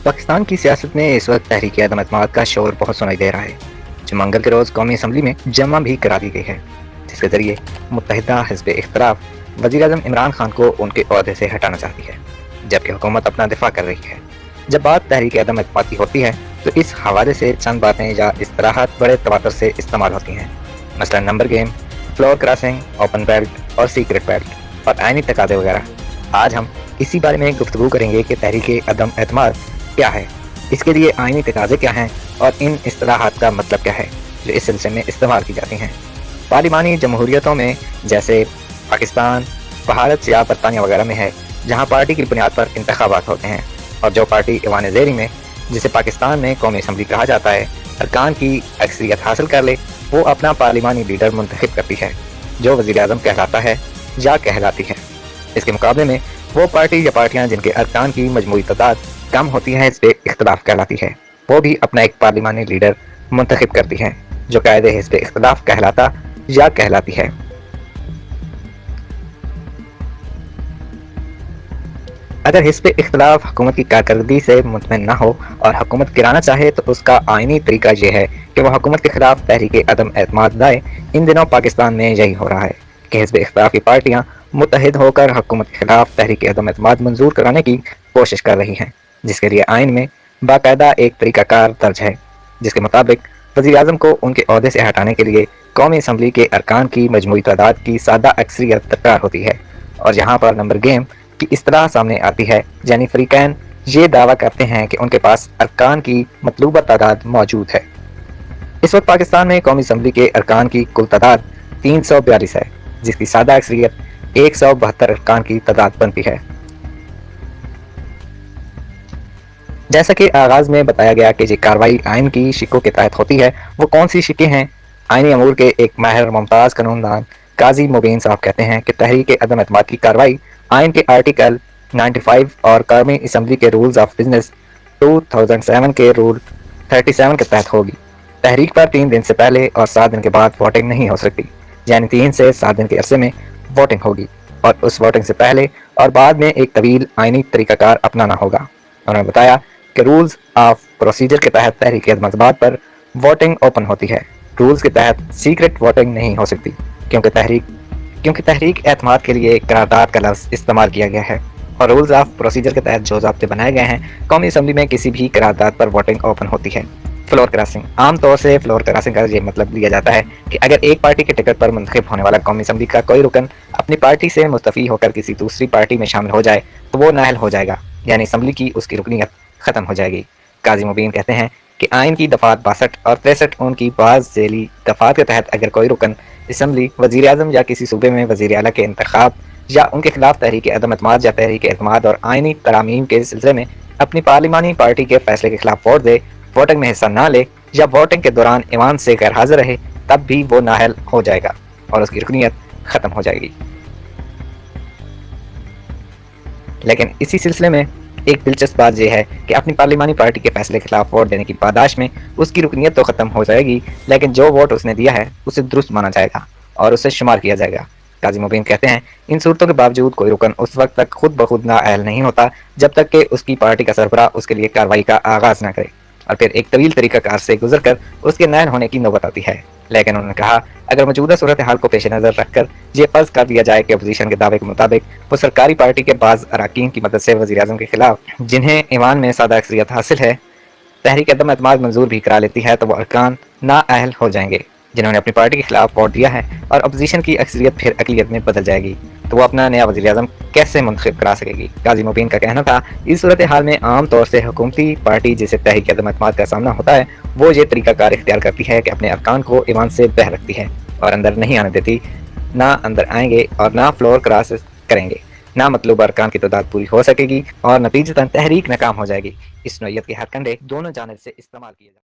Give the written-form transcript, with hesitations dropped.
پاکستان کی سیاست میں اس وقت تحریک عدم اعتماد کا شور بہت سنائی دے رہا ہے، جو منگل کے روز قومی اسمبلی میں جمع بھی کرا دی گئی ہے، جس کے ذریعے متحدہ حزب اختلاف وزیر اعظم عمران خان کو ان کے عہدے سے ہٹانا چاہتی ہے، جبکہ حکومت اپنا دفاع کر رہی ہے۔ جب بات تحریک عدم اعتماد کی ہوتی ہے تو اس حوالے سے چند باتیں یا اصطلاحات بڑے تواتر سے استعمال ہوتی ہیں، مثلا number game, floor crossing, open ballot اور سیکرٹ بیلٹ اور آئینی تقاضے وغیرہ۔ آج ہم اسی بارے میں گفتگو کریں گے کہ تحریک عدم اعتماد کیا ہے، اس کے لیے آئینی تقاضے کیا ہیں اور ان اصطلاحات کا مطلب کیا ہے جو اس سلسلے میں استعمال کی جاتی ہیں۔ پارلیمانی جمہوریتوں میں جیسے پاکستان، بھارت یا برطانیہ وغیرہ میں ہے، جہاں پارٹی کی بنیاد پر انتخابات ہوتے ہیں اور جو پارٹی ایوان زیری میں، جسے پاکستان میں قومی اسمبلی کہا جاتا ہے، ارکان کی اکثریت حاصل کر لے، وہ اپنا پارلیمانی لیڈر منتخب کرتی ہے جو وزیر اعظم کہلاتا ہے یا کہلاتی ہے۔ اس کے مقابلے میں وہ پارٹی یا پارٹیاں جن کے ارکان کی مجموعی تعداد کم ہوتی ہے حزب اختلاف کہلاتی ہے، وہ بھی اپنا ایک پارلیمانی لیڈر منتخب کرتی ہے جو قائد حزب اختلاف کہلاتا یا کہلاتی ہے۔ اگر حزب اختلاف حکومت کی کارکردگی سے مطمئن نہ ہو اور حکومت گرانا چاہے تو اس کا آئینی طریقہ یہ ہے کہ وہ حکومت کے خلاف تحریک عدم اعتماد لائے۔ ان دنوں پاکستان میں یہی ہو رہا ہے کہ حزب اختلاف کی پارٹیاں متحد ہو کر حکومت کے خلاف تحریک عدم اعتماد منظور کرانے کی کوشش کر رہی ہیں، جس کے لیے آئین میں باقاعدہ ایک طریقہ کار درج ہے، جس کے مطابق وزیر اعظم کو ان کے عہدے سے ہٹانے کے لیے قومی اسمبلی کے ارکان کی مجموعی تعداد کی سادہ اکثریت درکار ہوتی ہے۔ اور یہاں پر نمبر گیم کی اصطلاح سامنے آتی ہے، یعنی فریقین یہ دعویٰ کرتے ہیں کہ ان کے پاس ارکان کی مطلوبہ تعداد موجود ہے۔ اس وقت پاکستان میں قومی اسمبلی کے ارکان کی کل تعداد 342 ہے، جس کی سادہ اکثریت 172 ارکان کی تعداد بنتی ہے۔ جیسا کہ آغاز میں بتایا گیا کہ یہ کارروائی آئین کی شقوں کے تحت ہوتی ہے، وہ کون سی شقیں ہیں؟ آئینی امور کے ایک ماہر ممتاز قانون دان قاضی مبین صاحب کہتے ہیں کہ تحریک عدم اعتماد کی کارروائی آئین کے آرٹیکل 95 اور قومی اسمبلی کے رولز آف بزنس 2007 کے رول 37 کے تحت ہوگی۔ تحریک پر 3 دن سے پہلے اور 7 دن کے بعد ووٹنگ نہیں ہو سکتی، یعنی 3 سے 7 دن کے عرصے میں ووٹنگ ہوگی اور اس ووٹنگ سے پہلے اور بعد میں ایک طویل آئینی طریقہ کار اپنانا ہوگا۔ انہوں نے بتایا کہ رولز آف پروسیجر کے تحت تحریک عدم اعتماد پر ووٹنگ اوپن ہوتی ہے۔ رولز کے تحت سیکرٹ ووٹنگ نہیں ہو سکتی کیونکہ تحریک اعتماد کے لیے قرارداد کا لفظ استعمال کیا گیا ہے، اور رولز آف پروسیجر کے تحت جو ضابطے بنائے گئے ہیں، قومی اسمبلی میں کسی بھی قرارداد پر ووٹنگ اوپن ہوتی ہے۔ فلور کراسنگ، عام طور سے فلور کراسنگ کا یہ مطلب لیا جاتا ہے کہ اگر ایک پارٹی کے ٹکٹ پر منتخب ہونے والا قومی اسمبلی کا کوئی رکن اپنی پارٹی سے مستعفی ہو کر کسی دوسری پارٹی میں شامل ہو جائے تو وہ نااہل ہو جائے گا، یعنی اسمبلی کی اس کی رکنیت ختم ہو جائے گی۔ قاضی مبین کہتے ہیں کہ آئین کی دفعات 62 اور 63 ان کی بعض ذیلی دفعات کے تحت اگر کوئی رکن اسمبلی، وزیر اعظم یا کسی صوبے میں وزیر اعلیٰ کے انتخاب یا ان کے خلاف تحریک عدم اعتماد یا تحریک اعتماد اور آئینی ترامیم کے سلسلے میں اپنی پارلیمانی پارٹی کے فیصلے کے خلاف ووٹ دے، ووٹنگ میں حصہ نہ لے یا ووٹنگ کے دوران ایوان سے غیر حاضر رہے، تب بھی وہ نااہل ہو جائے گا اور اس کی رکنیت ختم ہو جائے گی۔ لیکن اسی سلسلے میں ایک دلچسپ بات یہ ہے کہ اپنی پارلیمانی پارٹی کے فیصلے کے خلاف ووٹ دینے کی پاداش میں اس کی رکنیت تو ختم ہو جائے گی، لیکن جو ووٹ اس نے دیا ہے اسے درست مانا جائے گا اور اسے شمار کیا جائے گا۔ قاضی مبین کہتے ہیں ان صورتوں کے باوجود کوئی رکن اس وقت تک خود بخود نااہل نہیں ہوتا جب تک کہ اس کی پارٹی کا سربراہ اس کے لیے کارروائی کا آغاز نہ کرے اور پھر ایک طویل طریقہ کار سے گزر کر اس کے نااہل ہونے کی نوبت آتی ہے۔ لیکن انہوں نے کہا اگر موجودہ صورتحال کو پیش نظر رکھ کر یہ فرض کر دیا جائے کہ اپوزیشن کے دعوے کے مطابق وہ سرکاری پارٹی کے بعض اراکین کی مدد سے وزیر اعظم کے خلاف، جنہیں ایوان میں سادہ اکثریت حاصل ہے، تحریک عدم اعتماد منظور بھی کرا لیتی ہے، تو وہ ارکان نااہل ہو جائیں گے جنہوں نے اپنی پارٹی کے خلاف ووٹ دیا ہے، اور اپوزیشن کی اکثریت پھر اقلیت میں بدل جائے گی تو وہ اپنا نیا وزیر اعظم کیسے منتخب کرا سکے گی؟ قاضی مبین کا کہنا تھا اس صورتحال میں عام طور سے حکومتی پارٹی جسے تحریک عدم اعتماد کا سامنا ہوتا ہے، وہ یہ طریقہ کار اختیار کرتی ہے کہ اپنے ارکان کو ایوان سے بہر رکھتی ہے اور اندر نہیں آنے دیتی، نہ اندر آئیں گے اور نہ فلور کراس کریں گے، نہ مطلوبہ ارکان کی تعداد پوری ہو سکے گی اور نتیجتاً تحریک ناکام ہو جائے گی۔ اس نوعیت کے ہر کنڈے دونوں جانب سے استعمال کیے جائیں۔